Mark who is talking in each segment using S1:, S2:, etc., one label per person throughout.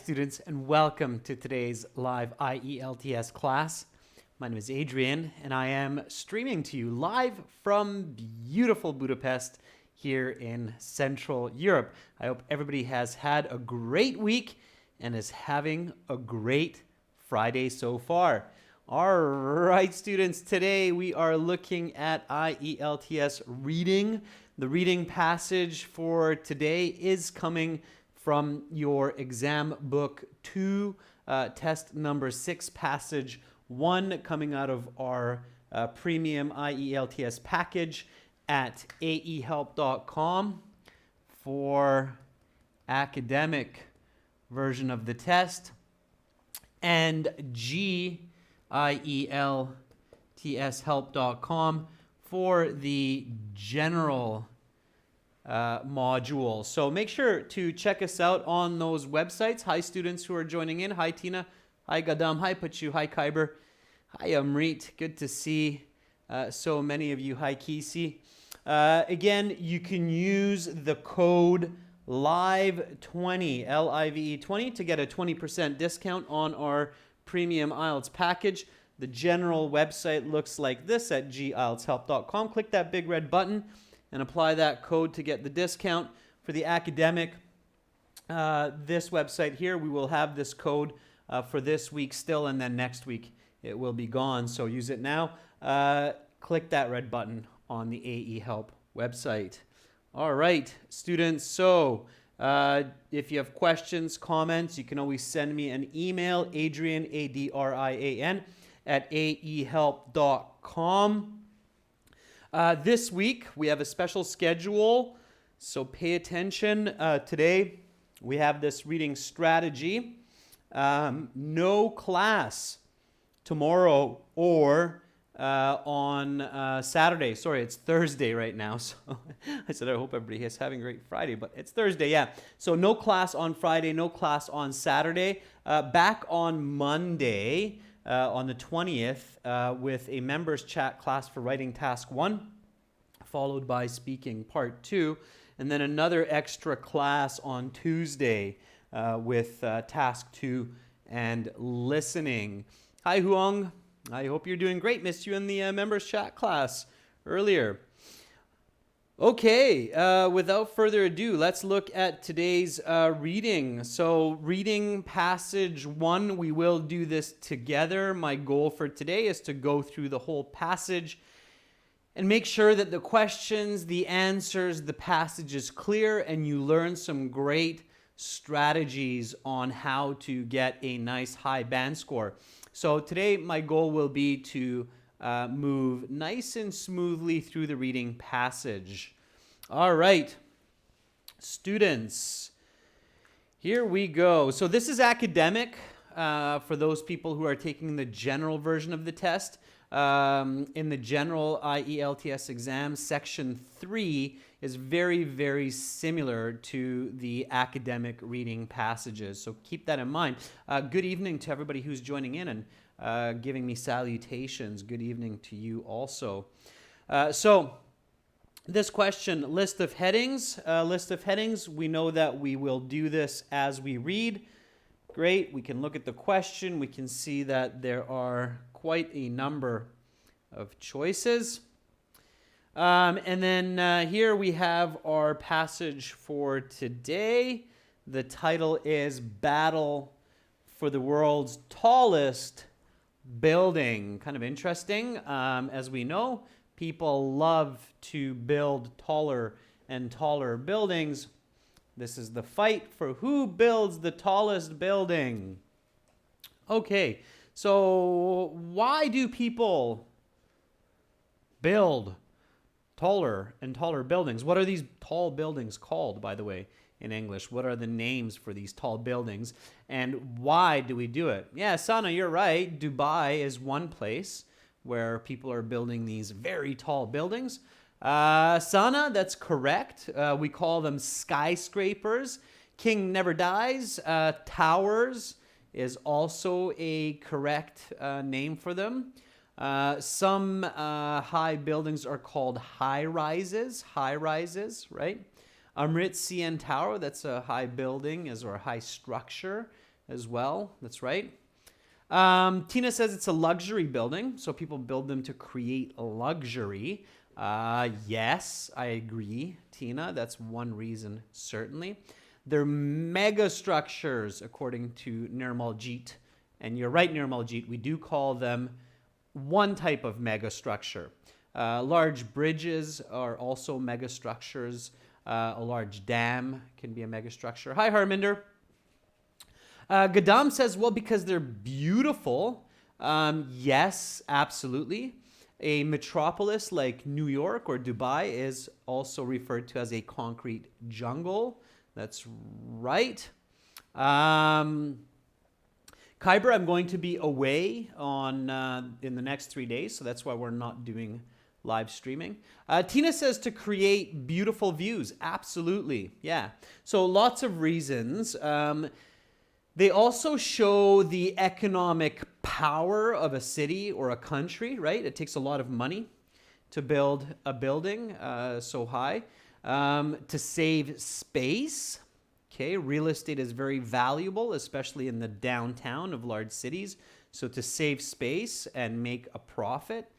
S1: students, and welcome to today's live IELTS class. My name is Adrian, and I am streaming to you live from beautiful Budapest here in Central Europe. I hope everybody has had a great week and is having a great Friday so far. All right, students, today we are looking at IELTS reading. The reading passage for today is coming from your exam book 2, test number 6, passage 1, coming out of our premium IELTS package at aehelp.com for academic version of the test, and IELTShelp.com for the general module. So make sure to check us out on those websites. Hi, students who are joining in. Hi, Tina. Hi, Gadam. Hi, Pachu. Hi, Kyber. Hi, Amrit. Good to see so many of you. Hi, Kisi. Again, you can use the code LIVE20, L-I-V-E 20, to get a 20% discount on our premium IELTS package. The general website looks like this at gieltshelp.com. Click that big red button and apply that code to get the discount. For the academic, this website here, we will have this code for this week still, and then next week it will be gone. So use it now. Click that red button on the AE Help website. All right, students. So if you have questions, comments, you can always send me an email, Adrian, A-D-R-I-A-N, at aehelp.com. This week, we have a special schedule, so pay attention. Today, we have this reading strategy. No class tomorrow or on Saturday. Sorry, it's Thursday right now. So I said I hope everybody is having a great Friday, but it's Thursday, yeah. So no class on Friday, no class on Saturday. Back on Monday, on the 20th, with a members chat class for writing task 1, followed by speaking part 2, and then another extra class on Tuesday with task 2 and listening. Hi, Huong. I hope you're doing great. Missed you in the members chat class earlier. Okay, without further ado, let's look at today's reading. So reading passage 1, we will do this together. My goal for today is to go through the whole passage and make sure that the questions, the answers, the passage is clear, and you learn some great strategies on how to get a nice high band score. So today my goal will be to move nice and smoothly through the reading passage. All right, students, here we go. So this is academic for those people who are taking the general version of the test. In the general IELTS exam, section 3 is very, very similar to the academic reading passages. So keep that in mind. Good evening to everybody who's joining in and giving me salutations. Good evening to you also. So this question, list of headings. We know that we will do this as we read. Great. We can look at the question. We can see that there are quite a number of choices. And then here we have our passage for today. The title is Battle for the World's Tallest Building. Kind of interesting. As we know, people love to build taller and taller buildings. This is the fight for who builds the tallest building. Okay, so why do people build taller and taller buildings? What are these tall buildings called, by the way, in English? What are the names for these tall buildings? And why do we do it? Yeah, Sana, you're right. Dubai is one place where people are building these very tall buildings. Sana, that's correct. We call them skyscrapers. King Never Dies. Towers is also a correct name for them. Some high buildings are called high rises, right? Amrit CN Tower, that's a high building or a high structure. as well. That's right. Tina says it's a luxury building, so people build them to create luxury. Yes, I agree, Tina. That's one reason, certainly. They're mega structures, according to Nirmaljit. And you're right, Nirmaljit, we do call them one type of mega structure. Large bridges are also mega structures. A large dam can be a mega structure. Hi, Harminder. Gadam says, well, because they're beautiful. Yes, absolutely. A metropolis like New York or Dubai is also referred to as a concrete jungle. That's right. Kyber, I'm going to be away in the next 3 days, so that's why we're not doing live streaming. Tina says to create beautiful views. Absolutely, yeah. So lots of reasons. They also show the economic power of a city or a country, right? It takes a lot of money to build a building so high. To save space, okay? Real estate is very valuable, especially in the downtown of large cities. So to save space and make a profit.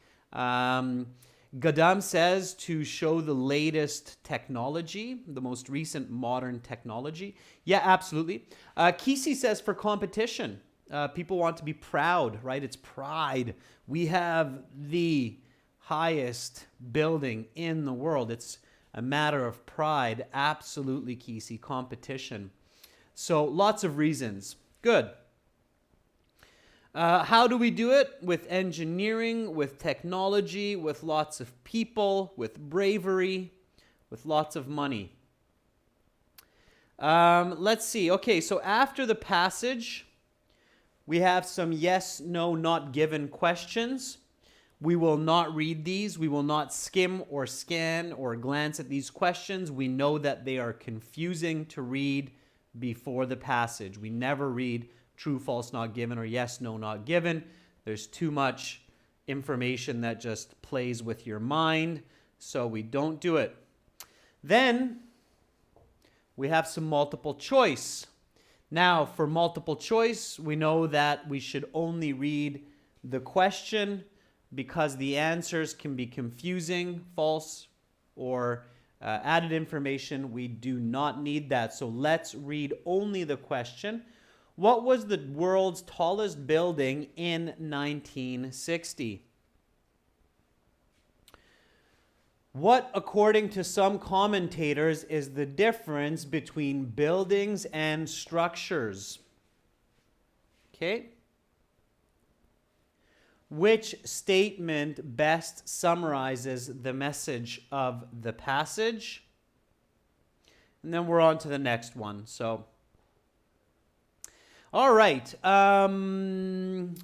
S1: Gadam says to show the latest technology, the most recent modern technology. Yeah, absolutely. Kisi says for competition. People want to be proud, right? It's pride. We have the highest building in the world. It's a matter of pride. Absolutely, Kisi. Competition. So lots of reasons. Good. How do we do it? With engineering, with technology, with lots of people, with bravery, with lots of money. Let's see. Okay, so after the passage, we have some yes, no, not given questions. We will not read these. We will not skim or scan or glance at these questions. We know that they are confusing to read before the passage. We never read true, false, not given, or yes, no, not given. There's too much information that just plays with your mind, so we don't do it. Then we have some multiple choice. Now, for multiple choice, we know that we should only read the question because the answers can be confusing, false, or added information. We do not need that. So let's read only the question. What was the world's tallest building in 1960? What, according to some commentators, is the difference between buildings and structures? Okay. Which statement best summarizes the message of the passage? And then we're on to the next one. So, all right. Romeo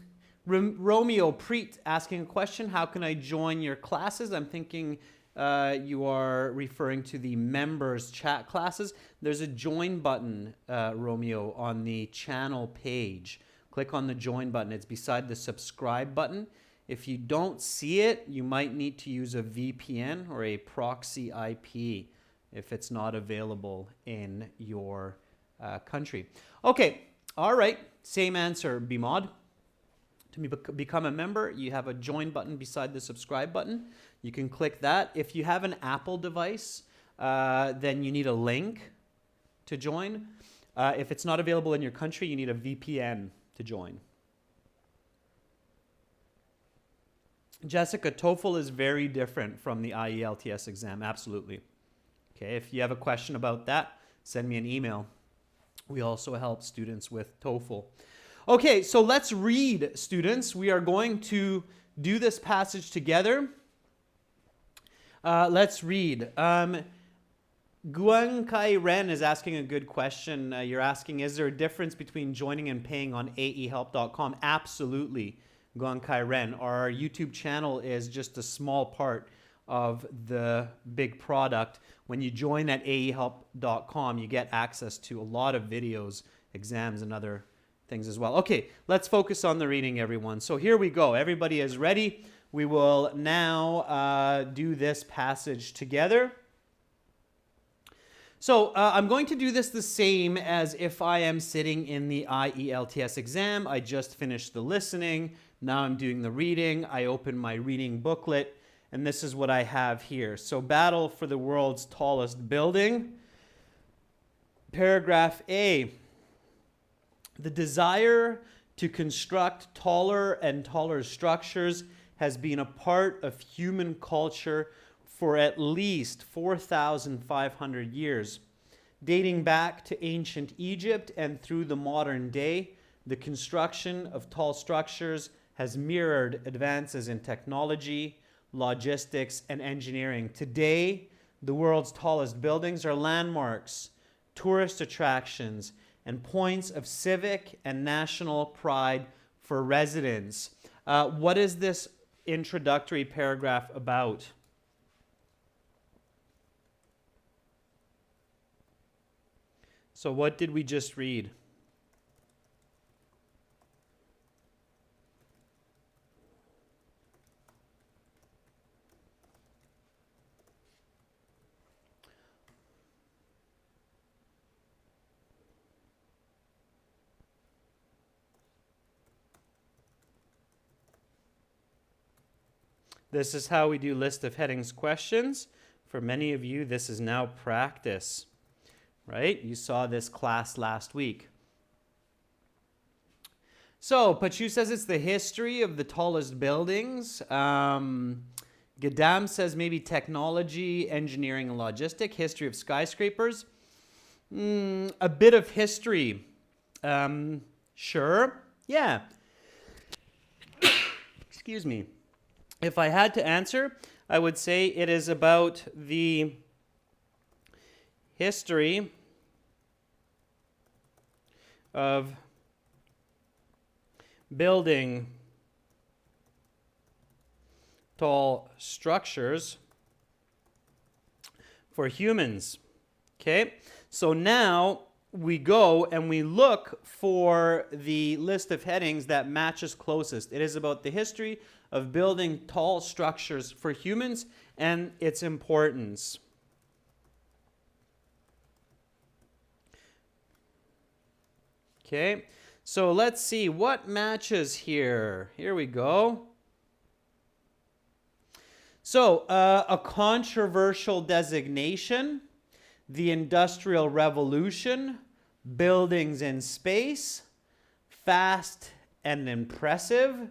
S1: Preet asking a question. How can I join your classes? I'm thinking you are referring to the members chat classes. There's a join button, Romeo, on the channel page. Click on the join button. It's beside the subscribe button. If you don't see it, you might need to use a VPN or a proxy IP if it's not available in your country. Okay, all right. Same answer, Bimod. To become a member, you have a join button beside the subscribe button. You can click that. If you have an Apple device, then you need a link to join. If it's not available in your country, you need a VPN to join. Jessica, TOEFL is very different from the IELTS exam, absolutely. Okay, if you have a question about that, send me an email. We also help students with TOEFL. Okay, so let's read, students. We are going to do this passage together. Let's read. Guan Kai Ren is asking a good question. You're asking, is there a difference between joining and paying on aehelp.com? Absolutely, Guan Kai Ren. Our YouTube channel is just a small part of the big product. When you join at aehelp.com, you get access to a lot of videos, exams, and other things as well. Okay, let's focus on the reading, everyone. So here we go. Everybody is ready. We will now do this passage together. So I'm going to do this the same as if I am sitting in the IELTS exam. I just finished the listening. Now I'm doing the reading. I open my reading booklet, and this is what I have here. So battle for the world's tallest building. Paragraph A. The desire to construct taller and taller structures has been a part of human culture for at least 4,500 years. Dating back to ancient Egypt and through the modern day, the construction of tall structures has mirrored advances in technology, logistics, and engineering. Today, the world's tallest buildings are landmarks, tourist attractions, and points of civic and national pride for residents. What is this introductory paragraph about? So what did we just read? This is how we do list of headings questions. For many of you, this is now practice, right? You saw this class last week. So, Pachu says it's the history of the tallest buildings. Gadam says maybe technology, engineering, and logistic. History of skyscrapers. A bit of history. Sure. Yeah. Excuse me. If I had to answer, I would say it is about the history of building tall structures for humans. Okay, so now we go and we look for the list of headings that matches closest. It is about the history of building tall structures for humans and its importance. Okay, so let's see what matches here. Here we go. So, a controversial designation, the Industrial Revolution, buildings in space, fast and impressive,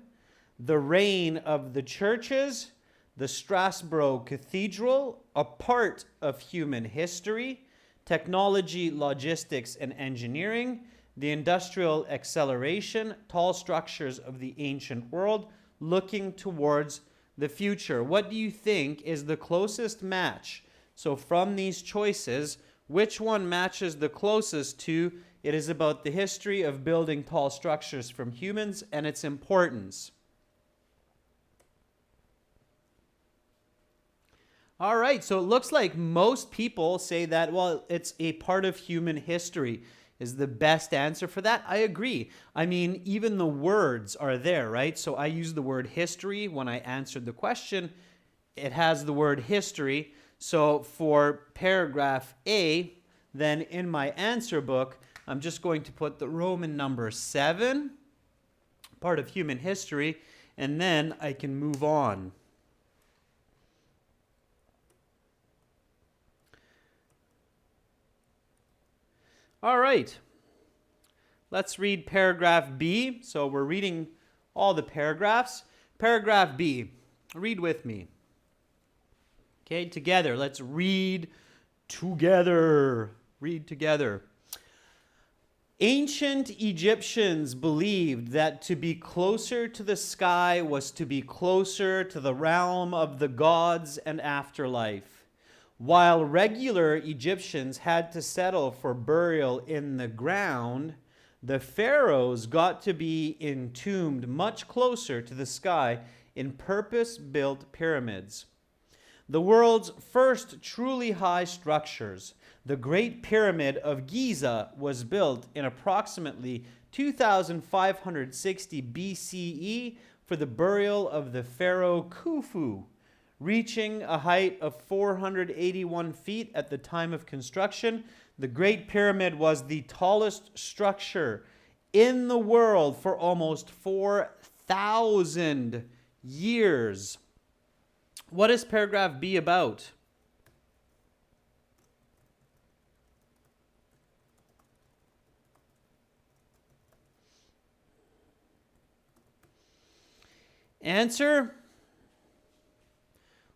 S1: the reign of the churches, the Strasbourg Cathedral, a part of human history, technology, logistics, and engineering, the industrial acceleration, tall structures of the ancient world, looking towards the future. What do you think is the closest match? So from these choices, which one matches the closest to it is about the history of building tall structures from humans and its importance? All right, so it looks like most people say that, well, it's a part of human history is the best answer for that. I agree. I mean, even the words are there, right? So I use the word history when I answered the question. It has the word history. So for paragraph A, then in my answer book, I'm just going to put the Roman number 7, part of human history, and then I can move on. All right, let's read paragraph B. So we're reading all the paragraphs. Paragraph B, read with me. Okay, together, let's read together. Read together. Ancient Egyptians believed that to be closer to the sky was to be closer to the realm of the gods and afterlife. While regular Egyptians had to settle for burial in the ground, the pharaohs got to be entombed much closer to the sky in purpose-built pyramids. The world's first truly high structures, the Great Pyramid of Giza, was built in approximately 2560 BCE for the burial of the pharaoh Khufu. reaching a height of 481 feet at the time of construction. The Great Pyramid was the tallest structure in the world for almost 4,000 years. What is paragraph B about? Answer.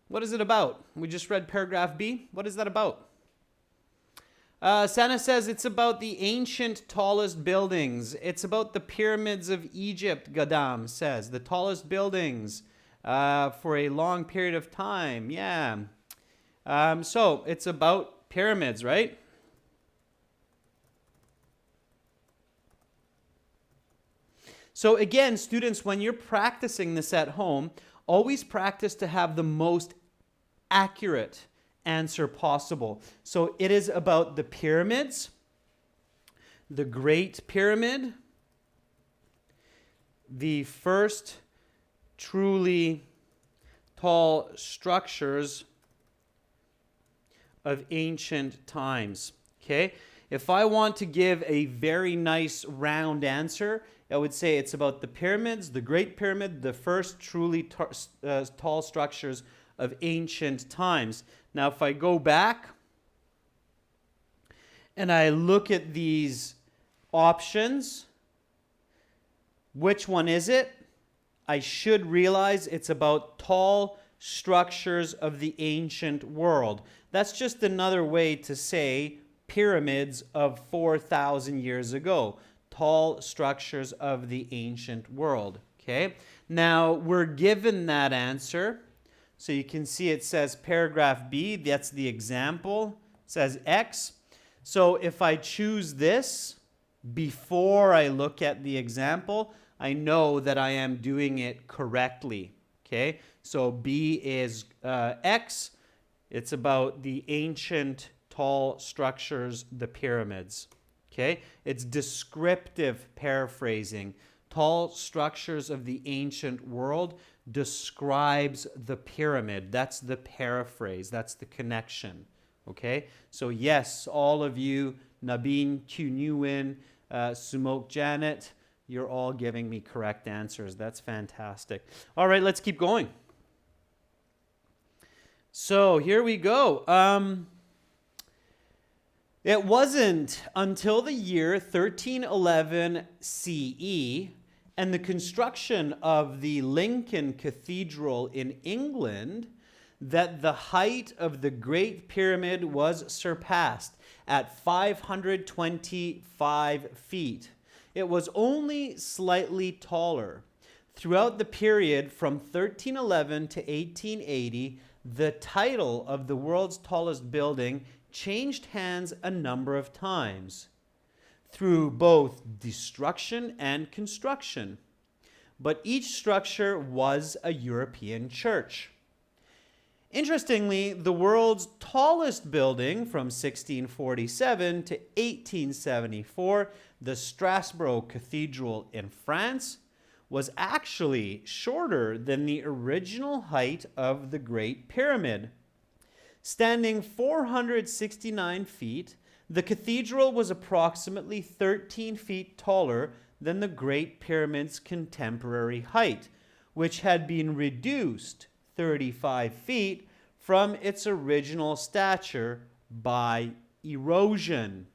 S1: What is it about? We just read paragraph B. What is that about? Sana says it's about the ancient tallest buildings. It's about the pyramids of Egypt, Gadam says. The tallest buildings for a long period of time. Yeah. So it's about pyramids, right? So again, students, when you're practicing this at home, always practice to have the most accurate answer possible. So it is about the pyramids, the Great Pyramid, the first truly tall structures of ancient times. Okay? If I want to give a very nice round answer, I would say it's about the pyramids, the Great Pyramid, the first truly tall structures of ancient times. Now, if I go back and I look at these options, which one is it? I should realize it's about tall structures of the ancient world. That's just another way to say pyramids of 4,000 years ago. Tall structures of the ancient world. Okay? Now, we're given that answer. So you can see it says paragraph B, that's the example. It says X. So if I choose this before I look at the example, I know that I am doing it correctly. Okay? So B is X. It's about the ancient tall structures, the pyramids. Okay? It's descriptive paraphrasing. Tall structures of the ancient world describes the pyramid. That's the paraphrase. That's the connection. Okay? So yes, all of you, Nabin, Kunyuin, Sumok Janet, you're all giving me correct answers. That's fantastic. All right, let's keep going. So here we go. It wasn't until the year 1311 CE and the construction of the Lincoln Cathedral in England that the height of the Great Pyramid was surpassed at 525 feet. It was only slightly taller. Throughout the period from 1311 to 1880, the title of the world's tallest building changed hands a number of times through both destruction and construction. But each structure was a European church. Interestingly, the world's tallest building from 1647 to 1874, the Strasbourg Cathedral in France, was actually shorter than the original height of the Great Pyramid. Standing 469 feet, the cathedral was approximately 13 feet taller than the Great Pyramid's contemporary height, which had been reduced 35 feet from its original stature by erosion.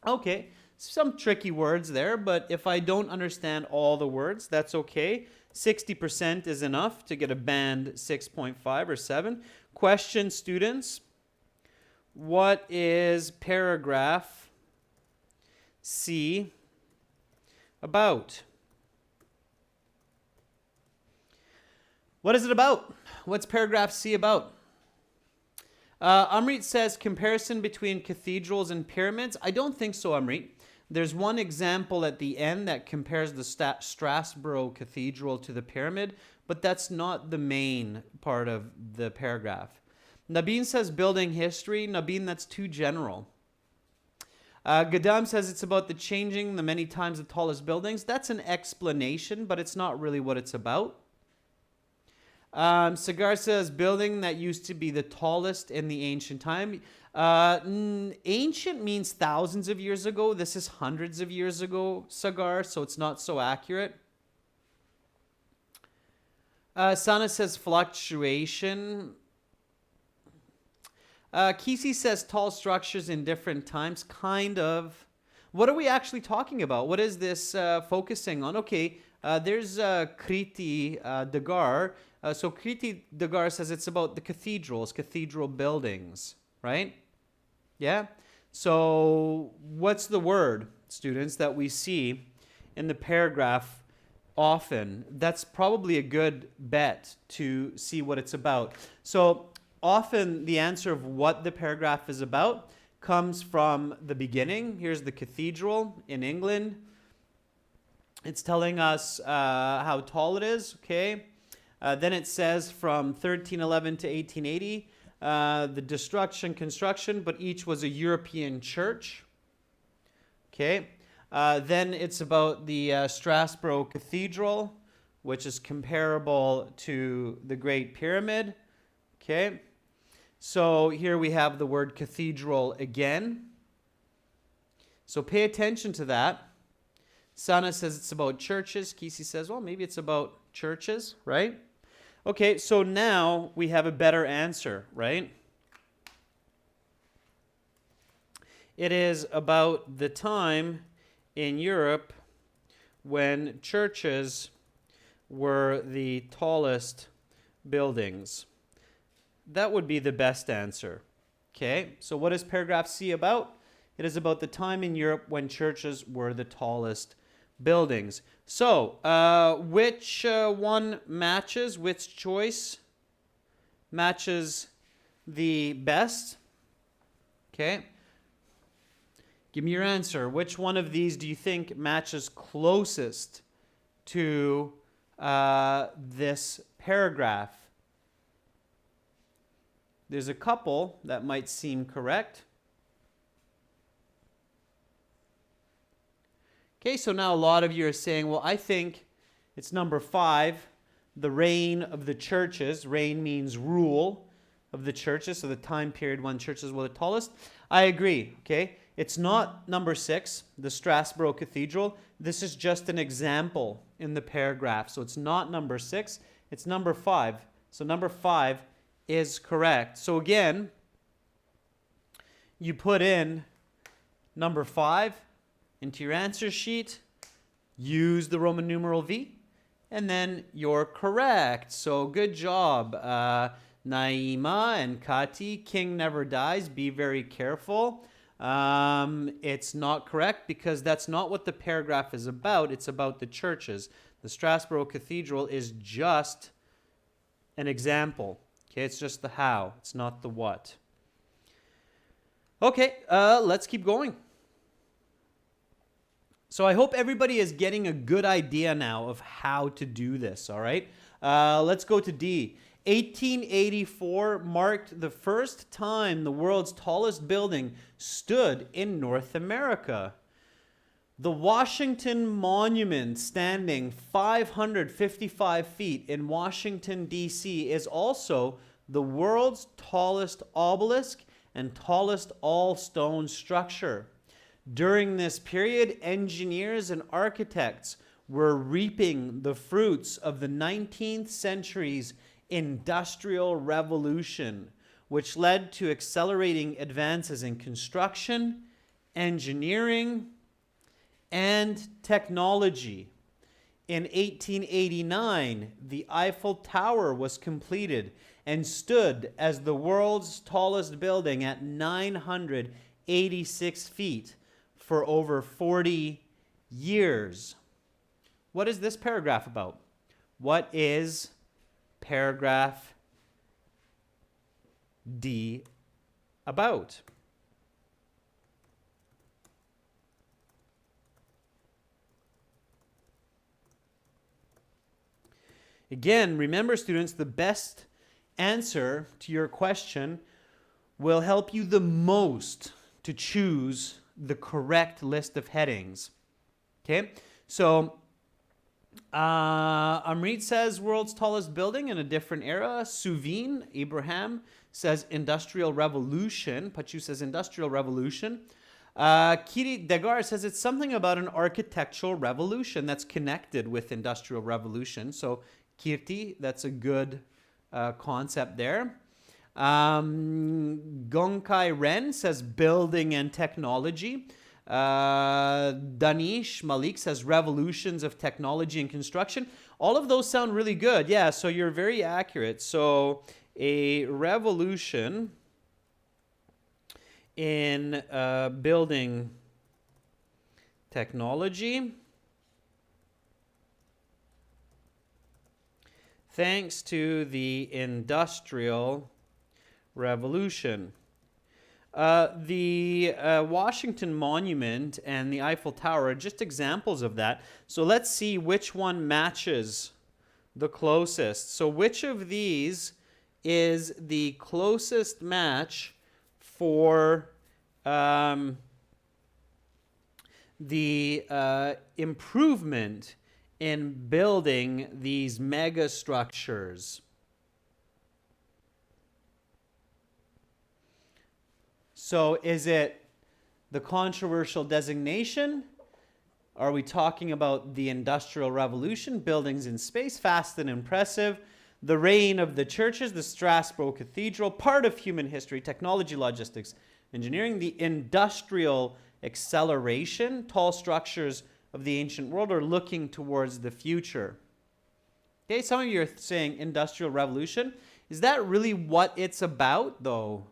S1: Okay, some tricky words there, but if I don't understand all the words, that's okay. 60% is enough to get a band 6.5 or 7. Question, students. What is paragraph C about? What is it about? What's paragraph C about? Amrit says comparison between cathedrals and pyramids. I don't think so, Amrit. There's one example at the end that compares the Strasbourg Cathedral to the pyramid, but that's not the main part of the paragraph. Nabin says building history. Nabin, that's too general. Gadam says it's about the changing the many times the tallest buildings. That's an explanation, but it's not really what it's about. Cigar says building that used to be the tallest in the ancient time. Ancient means thousands of years ago. This is hundreds of years ago, Cigar, so it's not so accurate. Sana says fluctuation. Kisi says tall structures in different times. Kind of. What are we actually talking about? What is this focusing on? Okay, there's Kriti Dagar. So Kriti Dagar says it's about the cathedrals, cathedral buildings, right? Yeah? So what's the word, students, that we see in the paragraph often? That's probably a good bet to see what it's about. So often the answer of what the paragraph is about comes from the beginning. Here's the cathedral in England. It's telling us how tall it is, okay? Then it says from 1311 to 1880, the destruction, construction, but each was a European church, okay? Then it's about the Strasbourg Cathedral, which is comparable to the Great Pyramid, okay? So here we have the word cathedral again. So pay attention to that. Sana says it's about churches. Kisi says, well, maybe it's about churches, right? Okay, so now we have a better answer, right? It is about the time in Europe when churches were the tallest buildings. That would be the best answer. Okay, so what is paragraph C about? It is about the time in Europe when churches were the tallest buildings. So, which one matches? Which choice matches the best? Okay. Give me your answer. Which one of these do you think matches closest to this paragraph? There's a couple that might seem correct. Okay, so now a lot of you are saying, well, I think it's number 5, the reign of the churches. Reign means rule of the churches, so the time period when churches were the tallest. I agree, okay? It's not number 6, the Strasbourg Cathedral. This is just an example in the paragraph. So it's not number 6, it's number 5. So number 5 is correct. So again, you put in number 5 into your answer sheet, use the Roman numeral V, and then you're correct. So good job, Naima and Kati. King never dies. Be very careful. It's not correct because that's not what the paragraph is about. It's about the churches. The Strasbourg Cathedral is just an example. Okay, it's just the how. It's not the what. Okay, let's keep going. So I hope everybody is getting a good idea now of how to do this, all right? Let's go to D. 1884 marked the first time the world's tallest building stood in North America. The Washington Monument, standing 555 feet in Washington, D.C., is also the world's tallest obelisk and tallest all-stone structure. During this period, engineers and architects were reaping the fruits of the 19th century's Industrial Revolution, which led to accelerating advances in construction, engineering, and technology. In 1889, the Eiffel Tower was completed and stood as the world's tallest building at 986 feet for over 40 years. What is this paragraph about? What is paragraph D about? Again, remember, students, the best answer to your question will help you the most to choose the correct list of headings. Okay? So Amrit says world's tallest building in a different era. Suveen Abraham says industrial revolution. Pachu says industrial revolution. Kiri Degar says it's something about an architectural revolution that's connected with industrial revolution. So Kirti, that's a good concept there. Gongkai Ren says building and technology. Danish Malik says revolutions of technology and construction. All of those sound really good. Yeah, so you're very accurate. So a revolution in building technology thanks to the Industrial Revolution. The Washington Monument and the Eiffel Tower are just examples of that. So let's see which one matches the closest. So which of these is the closest match for the improvement in building these mega structures? So is it the controversial designation? Are we talking about the Industrial Revolution, buildings in space, fast and impressive, the reign of the churches, the Strasbourg Cathedral, part of human history, technology, logistics, engineering, the industrial acceleration, tall structures of the ancient world are looking towards the future? Okay, some of you are saying Industrial Revolution. Is that really what it's about, though?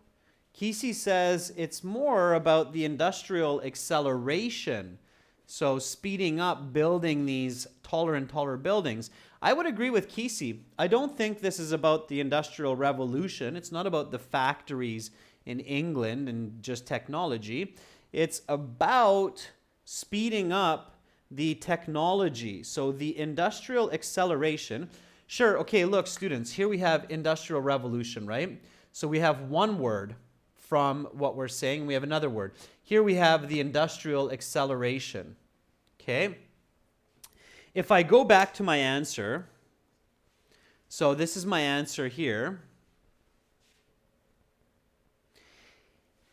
S1: Kisi says it's more about the industrial acceleration. So speeding up, building these taller and taller buildings. I would agree with Kisi. I don't think this is about the Industrial Revolution. It's not about the factories in England and just technology. It's about speeding up the technology. So the industrial acceleration. Sure, okay, look, students, here we have Industrial Revolution, right? So we have one word from what we're saying. We have another word. Here we have the industrial acceleration. Okay? If I go back to my answer, so this is my answer here.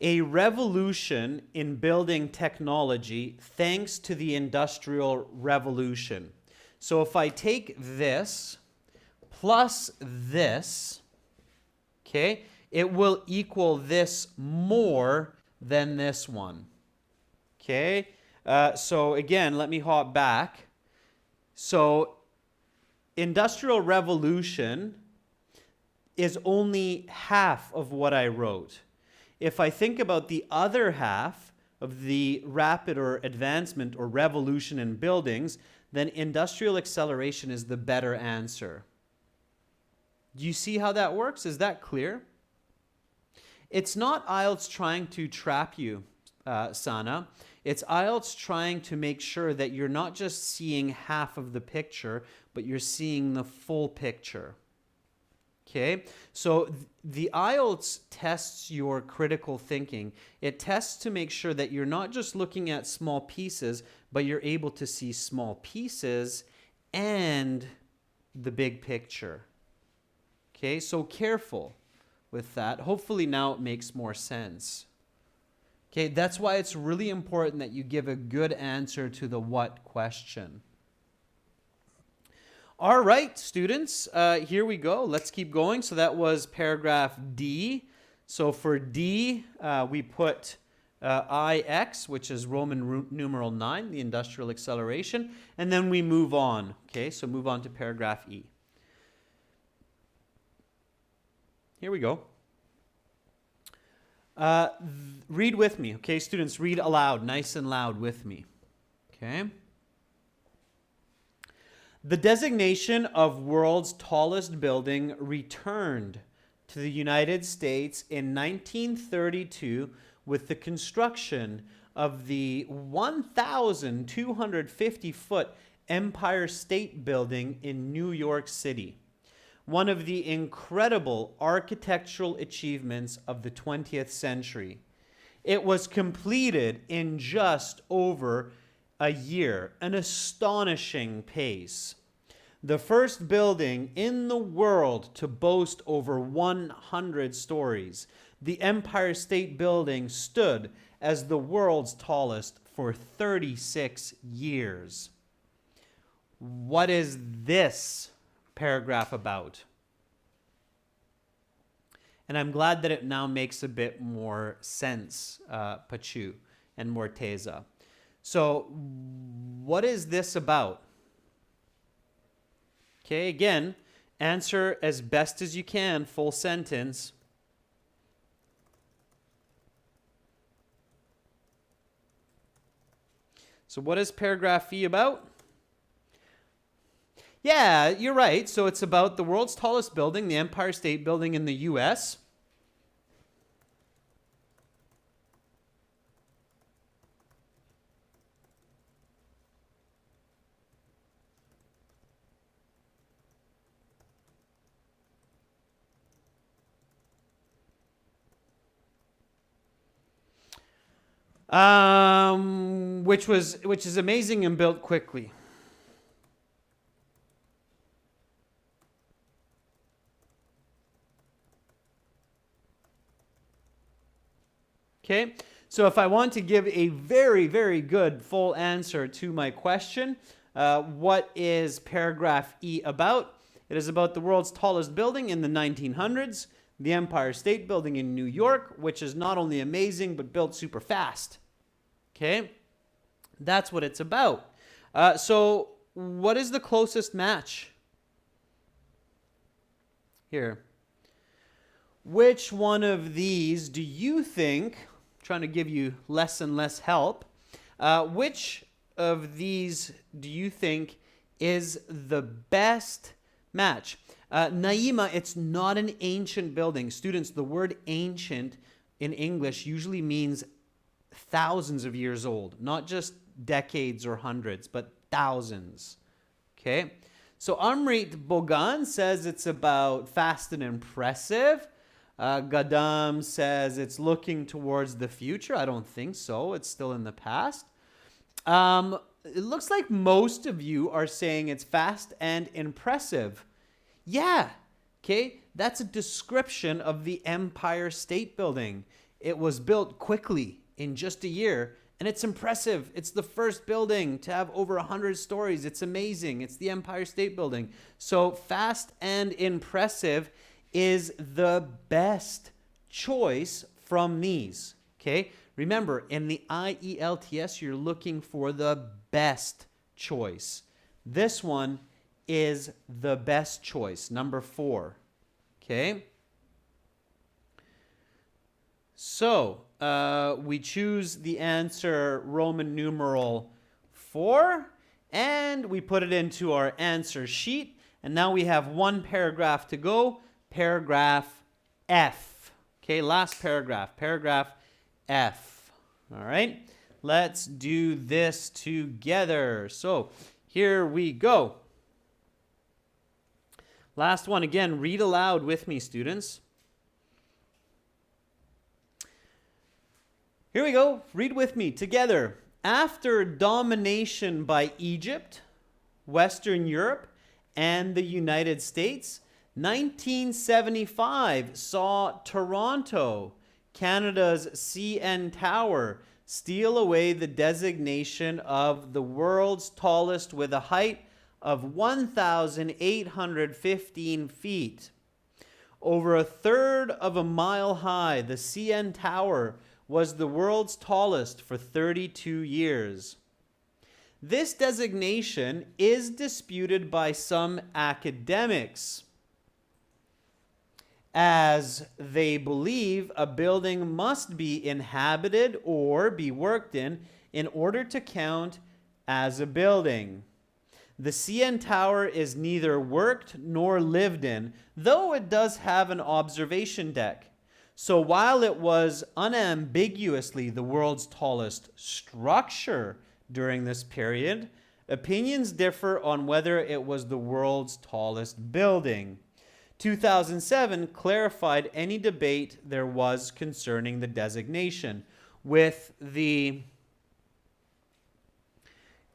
S1: A revolution in building technology thanks to the Industrial Revolution. So if I take this plus this, okay, it will equal this more than this one. Okay? So again, let me hop back. So Industrial Revolution is only half of what I wrote. If I think about the other half of the rapid or advancement or revolution in buildings, then industrial acceleration is the better answer. Do you see how that works? Is that clear? It's not IELTS trying to trap you, Sana. It's IELTS trying to make sure that you're not just seeing half of the picture, but you're seeing the full picture. Okay? So the IELTS tests your critical thinking. It tests to make sure that you're not just looking at small pieces, but you're able to see small pieces and the big picture. Okay? So careful with that. Hopefully now it makes more sense. Okay, that's why it's really important that you give a good answer to the what question. All right, students, here we go. Let's keep going. So that was paragraph D. So for D, we put IX, which is Roman numeral 9, the industrial acceleration, and then we move on. Okay, so move on to paragraph E. Here we go. Read with me. Okay, students, read aloud, nice and loud with me. Okay. The designation of world's tallest building returned to the United States in 1932 with the construction of the 1,250-foot Empire State Building in New York City, one of the incredible architectural achievements of the 20th century. It was completed in just over a year, an astonishing pace. The first building in the world to boast over 100 stories, the Empire State Building stood as the world's tallest for 36 years. What is this paragraph about? And I'm glad that it now makes a bit more sense, Pachu and Morteza. So what is this about? Okay, again, answer as best as you can, full sentence. So what is paragraph E about? Yeah, you're right. So it's about the world's tallest building, the Empire State Building in the U.S. Which is amazing and built quickly. Okay, so if I want to give a very, very good full answer to my question, what is paragraph E about? It is about the world's tallest building in the 1900s, the Empire State Building in New York, which is not only amazing, but built super fast. Okay, that's what it's about. So what is the closest match? Here. Which one of these do you think, trying to give you less and less help, which of these do you think is the best match? Naima, it's not an ancient building. Students, the word ancient in English usually means thousands of years old, not just decades or hundreds, but thousands. Okay? So Amrit Bogan says it's about fast and impressive. Gadam says it's looking towards the future. I don't think so. It's still in the past. It looks like most of you are saying it's fast and impressive. Yeah. Okay. That's a description of the Empire State Building. It was built quickly in just a year, and it's impressive. It's the first building to have over 100 stories. It's amazing. It's the Empire State Building. So fast and impressive is the best choice from these. Okay? Remember, in the IELTS, you're looking for the best choice. This one is the best choice, number 4. Okay? So, we choose the answer Roman numeral 4, and we put it into our answer sheet. And now we have one paragraph to go. Paragraph F. Okay, last paragraph. Paragraph F. All right, let's do this together. So here we go. Last one again. Read aloud with me, students. Here we go. Read with me together. After domination by Egypt, Western Europe, and the United States, 1975 saw Toronto, Canada's CN Tower, steal away the designation of the world's tallest with a height of 1,815 feet. Over a third of a mile high, the CN Tower was the world's tallest for 32 years. This designation is disputed by some academics, as they believe a building must be inhabited or be worked in order to count as a building. The CN Tower is neither worked nor lived in, though it does have an observation deck. So while it was unambiguously the world's tallest structure during this period, opinions differ on whether it was the world's tallest building. 2007 clarified any debate there was concerning the designation, with the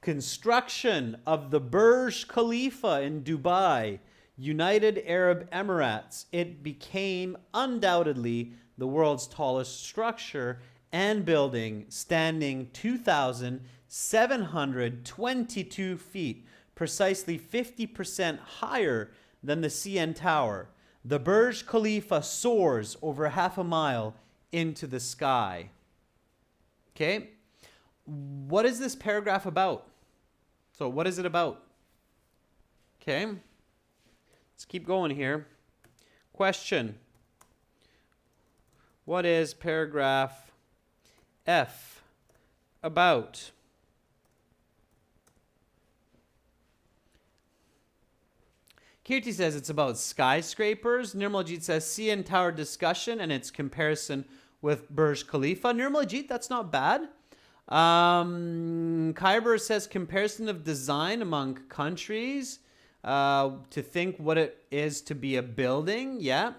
S1: Construction of the Burj Khalifa in Dubai, United Arab Emirates. It became undoubtedly the world's tallest structure and building, standing 2,722 feet, precisely 50% higher than the CN Tower. The Burj Khalifa soars over half a mile into the sky. Okay? What is this paragraph about? So what is it about? Okay? Let's keep going here. Question. What is paragraph F about? Kirti says it's about skyscrapers. Nirmaljeet says CN Tower discussion and its comparison with Burj Khalifa. Nirmaljeet, that's not bad. Khyber says comparison of design among countries to think what it is to be a building. Yeah.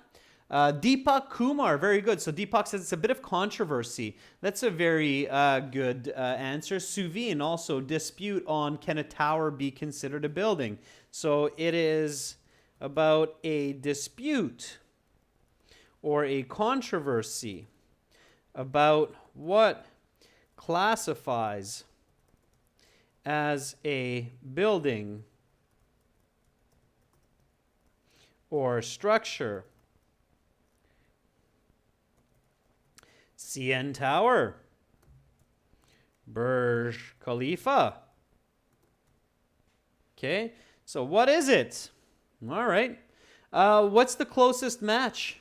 S1: Deepak Kumar, very good. So Deepak says it's a bit of controversy. That's a very good answer. Suveen also dispute on can a tower be considered a building. So it is about a dispute or a controversy about what classifies as a building or structure. CN Tower, Burj Khalifa. Okay, so what is it? All right. What's the closest match?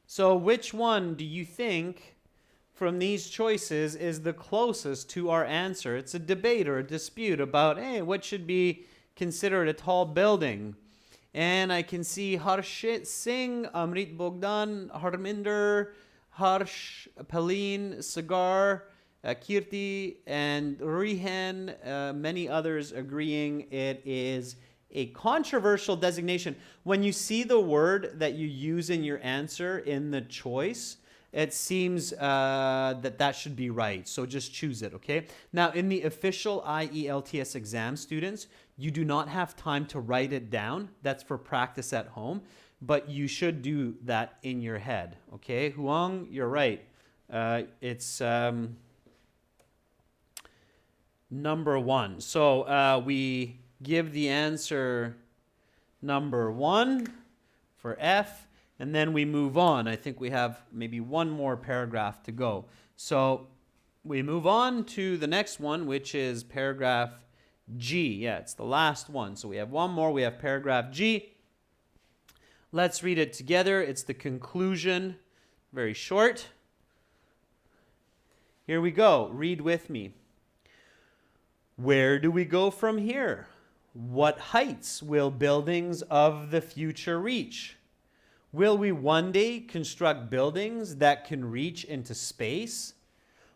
S1: So which one do you think from these choices is the closest to our answer? It's a debate or a dispute about, hey, what should be considered a tall building? And I can see Harshit Singh, Amrit Bogdan, Harminder, Harsh, Paleen, Sagar, Kirti, and Rihan, many others agreeing it is a controversial designation. When you see the word that you use in your answer in the choice, it seems that should be right. So just choose it, okay? Now, in the official IELTS exam, students, you do not have time to write it down. That's for practice at home. But you should do that in your head, okay? Huang, you're right. It's number one. So we give the answer number one for F, and then we move on. I think we have maybe one more paragraph to go. So we move on to the next one, which is paragraph G. Yeah, it's the last one. So we have one more. We have paragraph G. Let's read it together. It's the conclusion. Very short. Here we go. Read with me. Where do we go from here? What heights will buildings of the future reach? Will we one day construct buildings that can reach into space?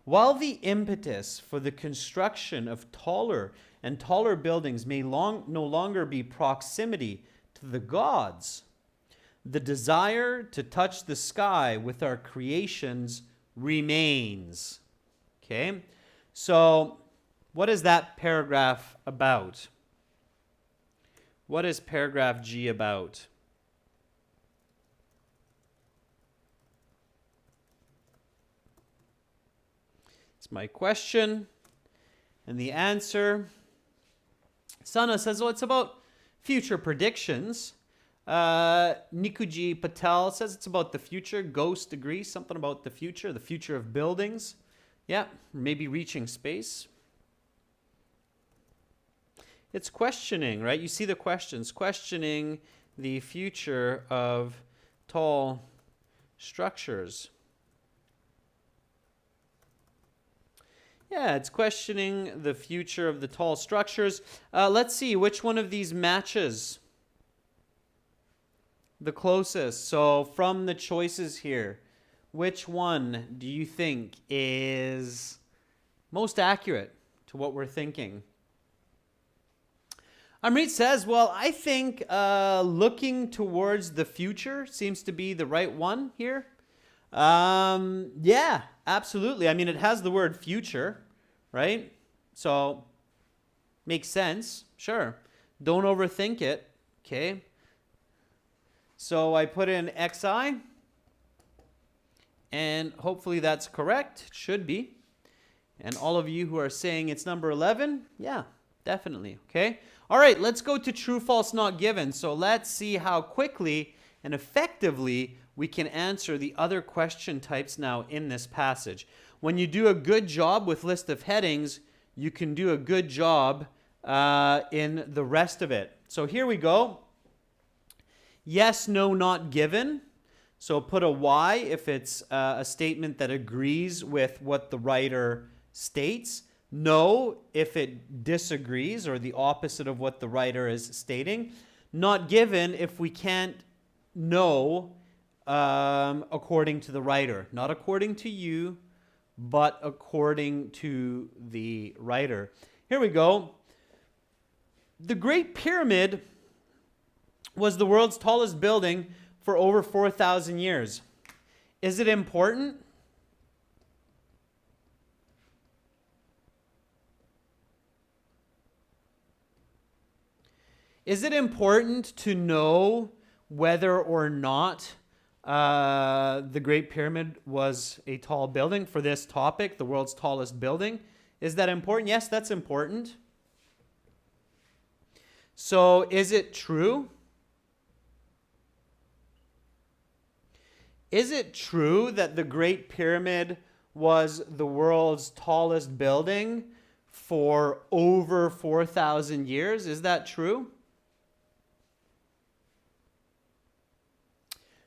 S1: While the impetus for the construction of taller and taller buildings may no longer be proximity to the gods, the desire to touch the sky with our creations remains. Okay? So, what is that paragraph about? What is paragraph G about? It's my question. And the answer, Sana says, well, it's about future predictions. Nikuji Patel says it's about the future. Ghost agrees, something about the future of buildings. Yeah, maybe reaching space. It's questioning, right? You see the questions. Questioning the future of tall structures. Yeah, it's questioning the future of the tall structures. Let's see which one of these matches the closest. So from the choices here, which one do you think is most accurate to what we're thinking? Amrit says, well, I think looking towards the future seems to be the right one here. Yeah, Absolutely. I mean, it has the word future, right? So, makes sense. Sure. Don't overthink it. Okay. So I put in xi, and hopefully that's correct. It should be. And all of you who are saying it's number 11, yeah, definitely. Okay. All right, let's go to true, false, not given. So let's see how quickly and effectively we can answer the other question types now in this passage. When you do a good job with list of headings, you can do a good job in the rest of it. So here we go. Yes, no, not given. So put a Y if it's a statement that agrees with what the writer states. No if it disagrees or the opposite of what the writer is stating. Not given if we can't know according to the writer. Not according to you, but according to the writer. Here we go. The Great Pyramid was the world's tallest building for over 4,000 years. Is it important? Is it important to know whether or not the Great Pyramid was a tall building for this topic, the world's tallest building? Is that important? Yes, that's important. So, is it true? Is it true that the Great Pyramid was the world's tallest building for over 4,000 years? Is that true?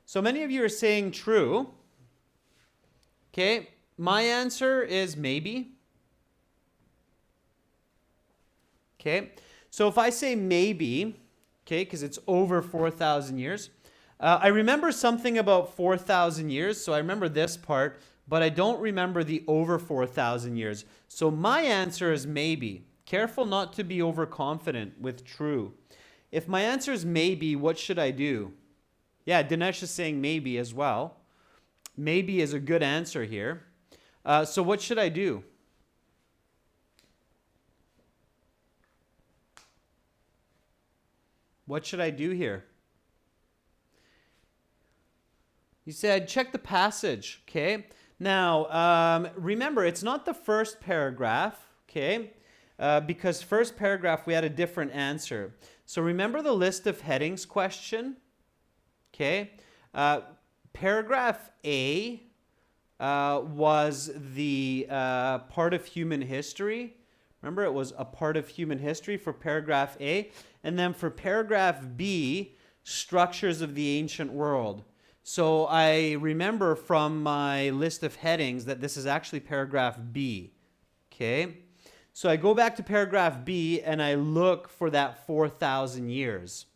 S1: So many of you are saying true. Okay, my answer is maybe. Okay, so if I say maybe, okay, because it's over 4,000 years, I remember something about 4,000 years, so I remember this part, but I don't remember the over 4,000 years. So my answer is maybe. Careful not to be overconfident with true. If my answer is maybe, what should I do? Yeah, Dinesh is saying maybe as well. Maybe is a good answer here. So what should I do? What should I do here? You said check the passage, okay? Now, remember, it's not the first paragraph, okay? Because first paragraph, we had a different answer. So remember the list of headings question? Okay, paragraph A was the part of human history. Remember, it was a part of human history for paragraph A. And then for paragraph B, structures of the ancient world. So I remember from my list of headings that this is actually paragraph B. Okay, so I go back to paragraph B and I look for that 4,000 years.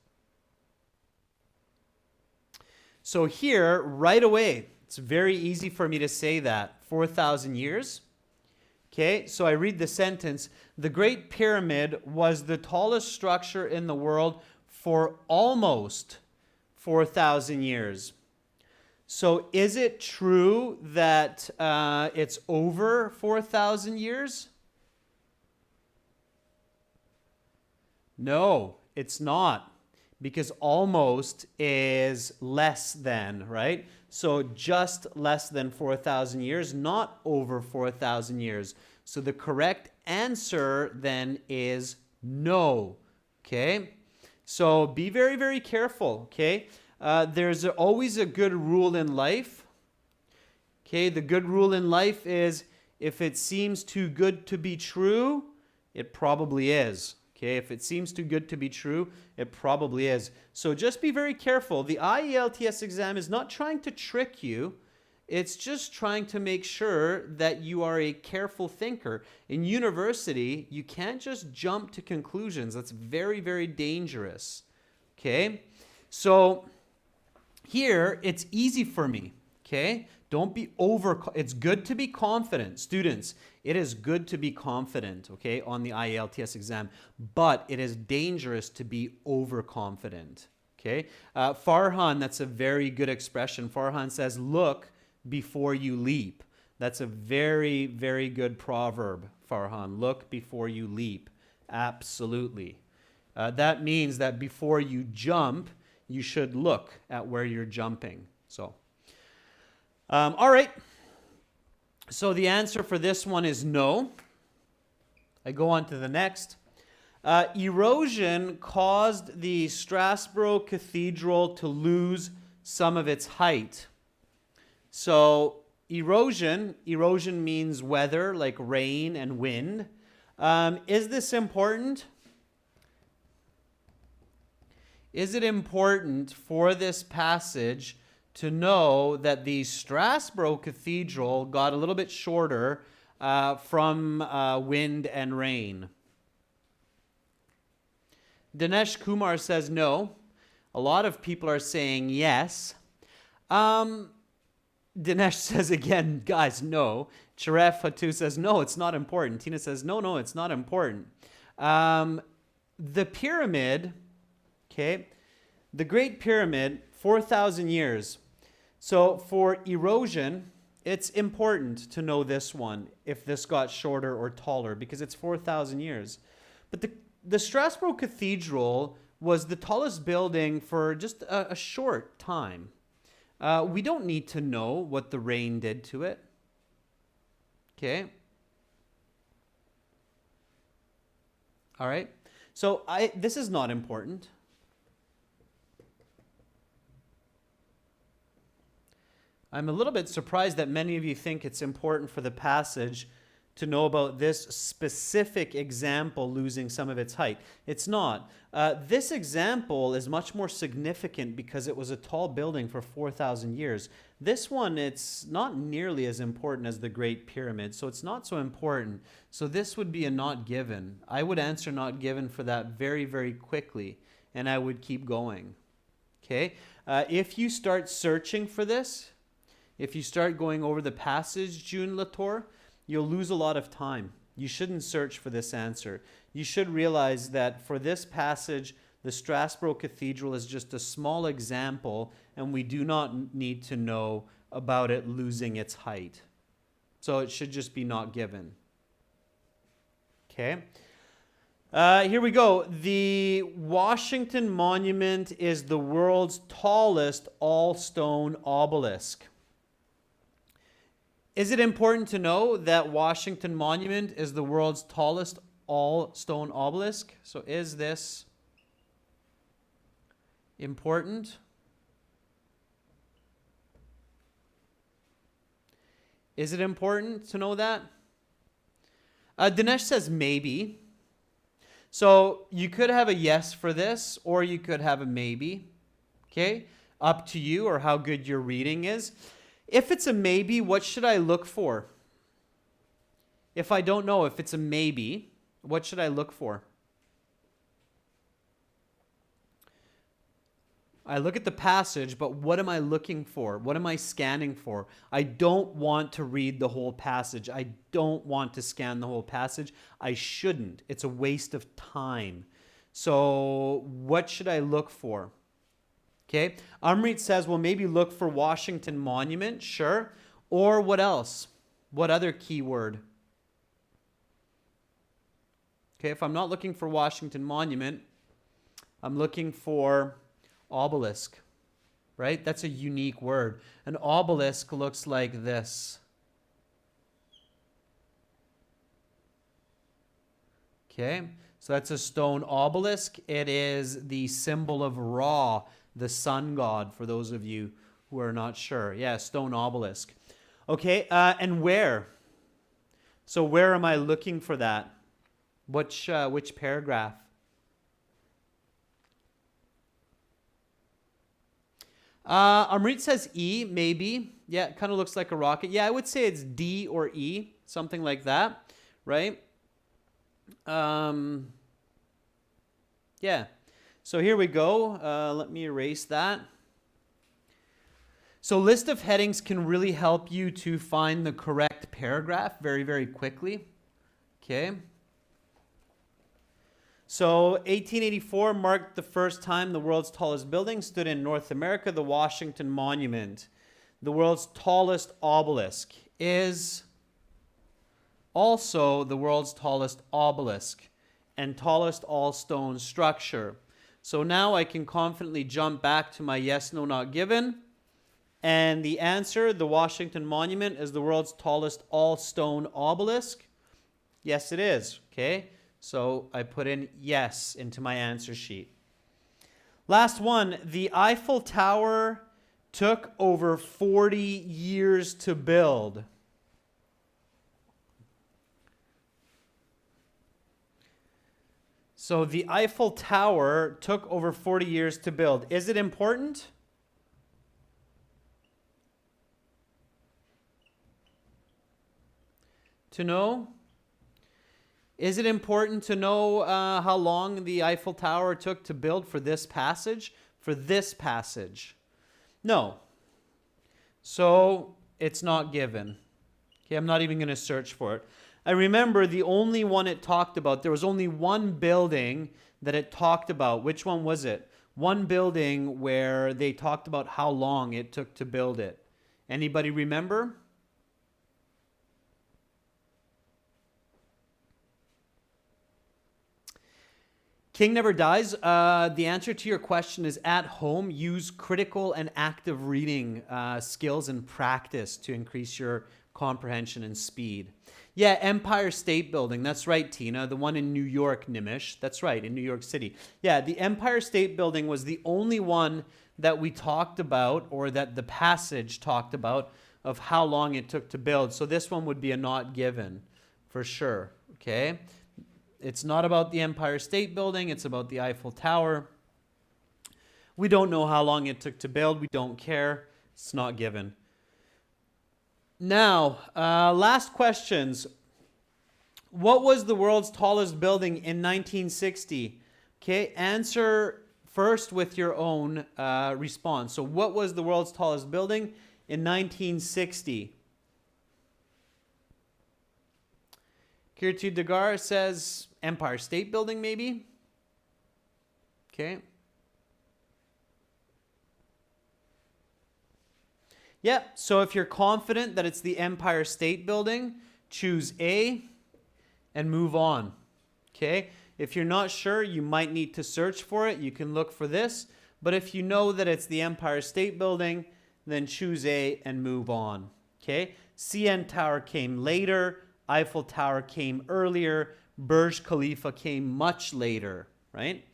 S1: So here, right away, it's very easy for me to say that. 4,000 years. Okay, so I read the sentence. The Great Pyramid was the tallest structure in the world for almost 4,000 years. So is it true that it's over 4,000 years? No, it's not. Because almost is less than, right? So just less than 4,000 years, not over 4,000 years. So the correct answer then is no, okay? So be very, very careful, okay? There's always a good rule in life, okay? The good rule in life is if it seems too good to be true, it probably is. Okay, if it seems too good to be true, it probably is. So just be very careful. The IELTS exam is not trying to trick you. It's just trying to make sure that you are a careful thinker. In university, you can't just jump to conclusions. That's very, very dangerous. Okay, so here it's easy for me. Okay, don't be it's good to be confident. Students, it is good to be confident, okay, on the IELTS exam, but it is dangerous to be overconfident, okay? Farhan, that's a very good expression. Farhan says, look before you leap. That's a very, very good proverb, Farhan. Look before you leap. Absolutely. That means that before you jump, you should look at where you're jumping. So, all right. So the answer for this one is no. I go on to the next. Erosion caused the Strasbourg Cathedral to lose some of its height. So erosion means weather, like rain and wind. Is this important? Is it important for this passage to know that the Strasbourg Cathedral got a little bit shorter from wind and rain? Dinesh Kumar says no. A lot of people are saying yes. Dinesh says again, guys, no. Sharef Hatu says, no, it's not important. Tina says, no, it's not important. The pyramid, okay, the Great Pyramid, 4,000 years. So for erosion, it's important to know this one, if this got shorter or taller, because it's 4,000 years. But the Strasbourg Cathedral was the tallest building for just a short time. We don't need to know what the rain did to it. Okay. All right. So this is not important. I'm a little bit surprised that many of you think it's important for the passage to know about this specific example losing some of its height. It's not. This example is much more significant because it was a tall building for 4,000 years. This one, it's not nearly as important as the Great Pyramid, so it's not so important. So this would be a not given. I would answer not given for that very, very quickly, and I would keep going. Okay? If you start searching for this, if you start going over the passage, June Latour, you'll lose a lot of time. You shouldn't search for this answer. You should realize that for this passage, the Strasbourg Cathedral is just a small example, and we do not need to know about it losing its height. So it should just be not given. Okay. Here we go. The Washington Monument is the world's tallest all-stone obelisk. Is it important to know that Washington Monument is the world's tallest all-stone obelisk? So is this important? Is it important to know that? Dinesh says maybe. So you could have a yes for this, or you could have a maybe. Okay? Up to you, or how good your reading is. If it's a maybe, what should I look for? If I don't know if it's a maybe, what should I look for? I look at the passage, but what am I looking for? What am I scanning for? I don't want to read the whole passage. I don't want to scan the whole passage. I shouldn't. It's a waste of time. So what should I look for? Okay, Amrit says, well, maybe look for Washington Monument, sure. Or what else? What other keyword? Okay, if I'm not looking for Washington Monument, I'm looking for obelisk, right? That's a unique word. An obelisk looks like this. Okay, so that's a stone obelisk. It is the symbol of Ra, the sun god, for those of you who are not sure. Yeah, stone obelisk. Okay, and where? So where am I looking for that? Which paragraph? Amrit says E, maybe. Yeah, it kind of looks like a rocket. Yeah, I would say it's D or E, something like that, right? Yeah. So here we go. Let me erase that. So list of headings can really help you to find the correct paragraph very, very quickly. Okay. So 1884 marked the first time the world's tallest building stood in North America, the Washington Monument, the world's tallest obelisk. is also the world's tallest obelisk and tallest all-stone structure. So now I can confidently jump back to my yes, no, not given. And the answer, the Washington Monument, is the world's tallest all-stone obelisk. Yes, it is. Okay, so I put in yes into my answer sheet. Last one, the Eiffel Tower took over 40 years to build. So the Eiffel Tower took over 40 years to build. Is it important? To know? Is it important to know how long the Eiffel Tower took to build for this passage? For this passage? No. So it's not given. Okay, I'm not even going to search for it. I remember the only one it talked about, there was only one building that it talked about. Which one was it? One building where they talked about how long it took to build it. Anybody remember? King Never Dies. The answer to your question is at home. Use critical and active reading skills and practice to increase your comprehension and speed. Yeah, Empire State Building. That's right, Tina. The one in New York, Nimish. That's right, in New York City. Yeah, the Empire State Building was the only one that we talked about, or that the passage talked about, of how long it took to build. So this one would be a not given, for sure. Okay? It's not about the Empire State Building. It's about the Eiffel Tower. We don't know how long it took to build. We don't care. It's not given. Now, last questions. What was the world's tallest building in 1960? Okay, answer first with your own response. So what was the world's tallest building in 1960? Kirtu Dagar says Empire State Building, maybe? Okay. Yeah, so if you're confident that it's the Empire State Building, choose A and move on. Okay? If you're not sure, you might need to search for it. You can look for this. But if you know that it's the Empire State Building, then choose A and move on. Okay? CN Tower came later. Eiffel Tower came earlier. Burj Khalifa came much later, right?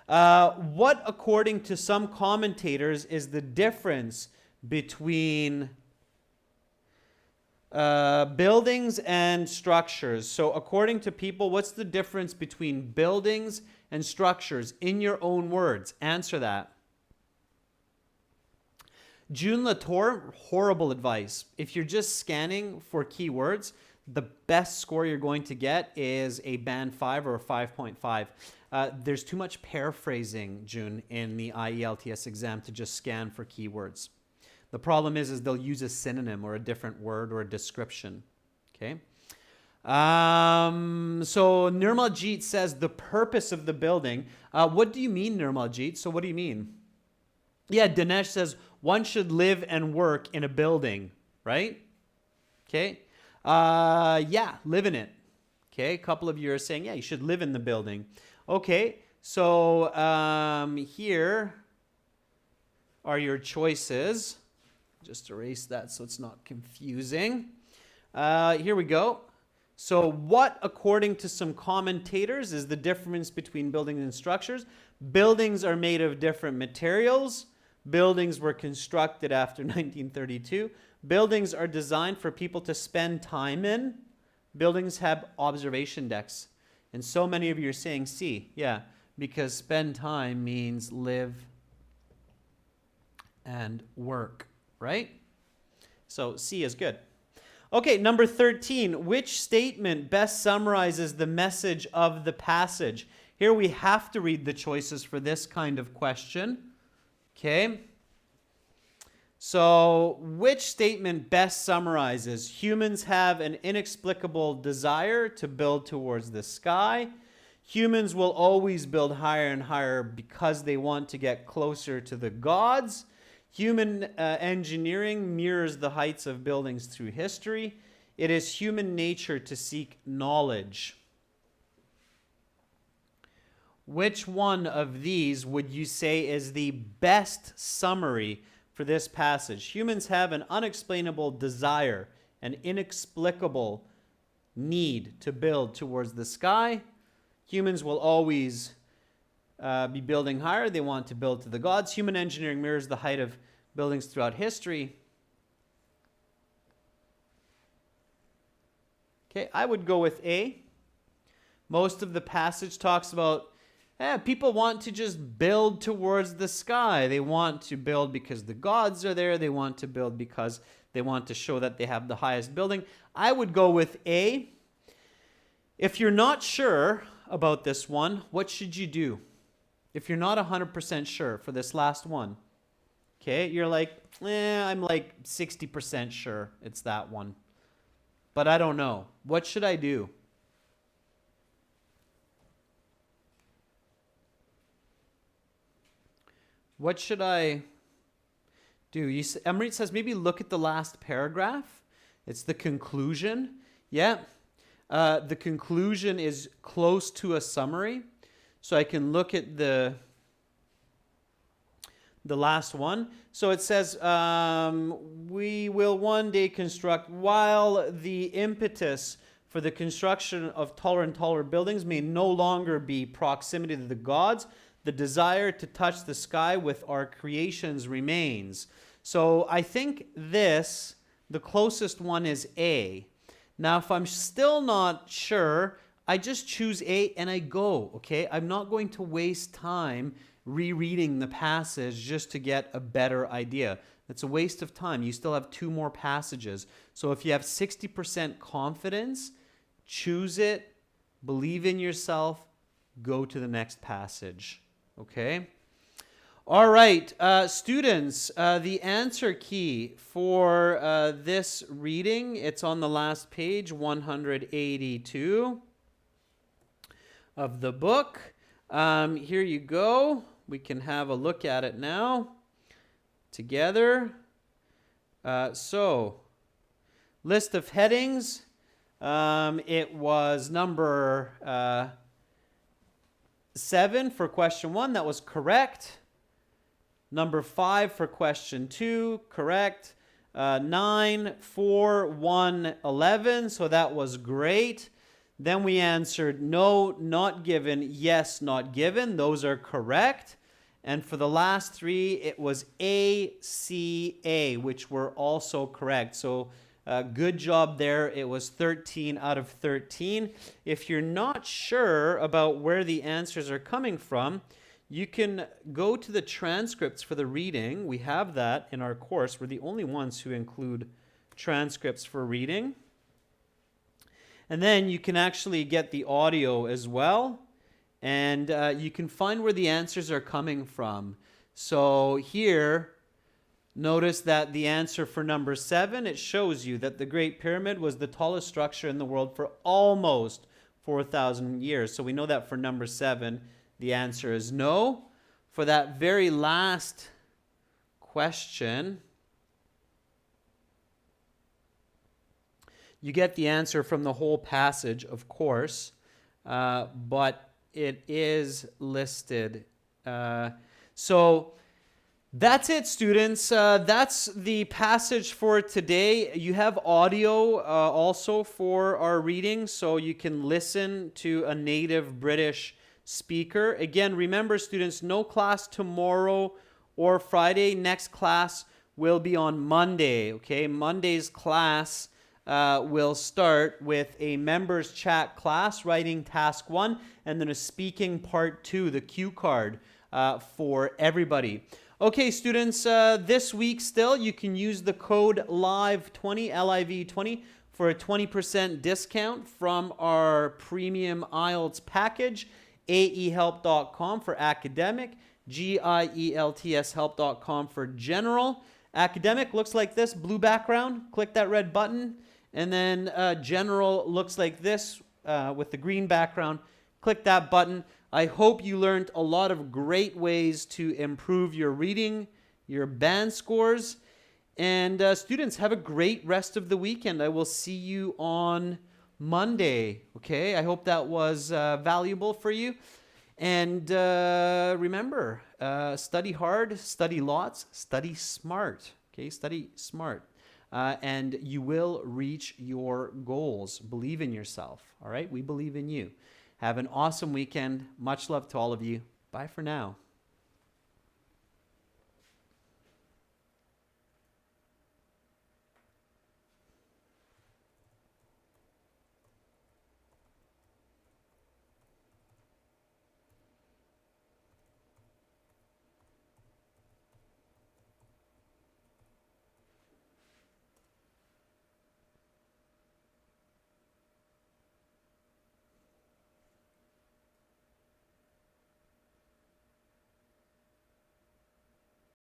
S1: What, according to some commentators, is the difference between buildings and structures? So according to people, what's the difference between buildings and structures? In your own words, answer that. June Latour, horrible advice. If you're just scanning for keywords, the best score you're going to get is a band 5 or a 5.5. There's too much paraphrasing, June, in the IELTS exam to just scan for keywords. The problem is they'll use a synonym or a different word or a description. Okay. So Nirmaljeet says the purpose of the building. What do you mean, Nirmaljeet? So what do you mean? Yeah, Dinesh says one should live and work in a building, right? Okay. Yeah, live in it. Okay. A couple of you are saying, yeah, you should live in the building. Okay. So here are your choices. Just erase that so it's not confusing. Here we go. So what, according to some commentators, is the difference between buildings and structures? Buildings are made of different materials. Buildings were constructed after 1932. Buildings are designed for people to spend time in. Buildings have observation decks. And so many of you are saying C. Yeah, because spend time means live and work. Right? So C is good. Okay, number 13. Which statement best summarizes the message of the passage? Here we have to read the choices for this kind of question. Okay. So which statement best summarizes humans have an inexplicable desire to build towards the sky? Humans will always build higher and higher because they want to get closer to the gods. Human engineering mirrors the heights of buildings through history. It is human nature to seek knowledge. Which one of these would you say is the best summary for this passage? Humans have an unexplainable desire, an inexplicable need to build towards the sky. Humans will always be building higher. They want to build to the gods. Human engineering mirrors the height of buildings throughout history. Okay, I would go with A. Most of the passage talks about people want to just build towards the sky. They want to build because the gods are there. They want to build because they want to show that they have the highest building. I would go with A. If you're not sure about this one, what should you do? If you're not 100% sure for this last one, okay, you're like, I'm like 60% sure it's that one, but I don't know. What should I do? What should I do? Emery says maybe look at the last paragraph. It's the conclusion. Yeah. The conclusion is close to a summary. So I can look at the last one. So it says, we will one day construct, while the impetus for the construction of taller and taller buildings may no longer be proximity to the gods, the desire to touch the sky with our creations remains. So I think the closest one is A. Now, if I'm still not sure, I just choose A and I go, okay? I'm not going to waste time rereading the passage just to get a better idea. It's a waste of time. You still have 2 more passages. So if you have 60% confidence, choose it, believe in yourself, go to the next passage, okay? All right, students, the answer key for this reading, it's on the last page, 182 of the book. Here you go. We can have a look at it now together. So, list of headings. It was number 7 for question 1. That was correct. Number 5 for question 2. Correct. 9, 4, 1, 11. So that was great. Then we answered no, not given, yes, not given. Those are correct. And for the last 3, it was A, C, A, which were also correct. So good job there. It was 13 out of 13. If you're not sure about where the answers are coming from, you can go to the transcripts for the reading. We have that in our course. We're the only ones who include transcripts for reading. And then you can actually get the audio as well. And you can find where the answers are coming from. So here, notice that the answer for number 7, it shows you that the Great Pyramid was the tallest structure in the world for almost 4,000 years. So we know that for number 7, the answer is no. For that very last question, you get the answer from the whole passage, of course, but it is listed. So that's it, students. That's the passage for today. You have audio also for our reading, so you can listen to a native British speaker. Again, remember, students, no class tomorrow or Friday. Next class will be on Monday, okay? Monday's class will start with a members chat class, writing task 1, and then a speaking part 2, the cue card for everybody. Okay, students, this week still, you can use the code LIVE20, LIV20, for a 20% discount from our premium IELTS package, aehelp.com for academic, gieltshelp.com for general. Academic looks like this, blue background. Click that red button. And then general looks like this with the green background. Click that button. I hope you learned a lot of great ways to improve your reading, your band scores. And students, have a great rest of the weekend. I will see you on Monday. Okay, I hope that was valuable for you. And remember, study hard, study lots, study smart. Okay, study smart. And you will reach your goals. Believe in yourself. All right, we believe in you. Have an awesome weekend. Much love to all of you. Bye for now.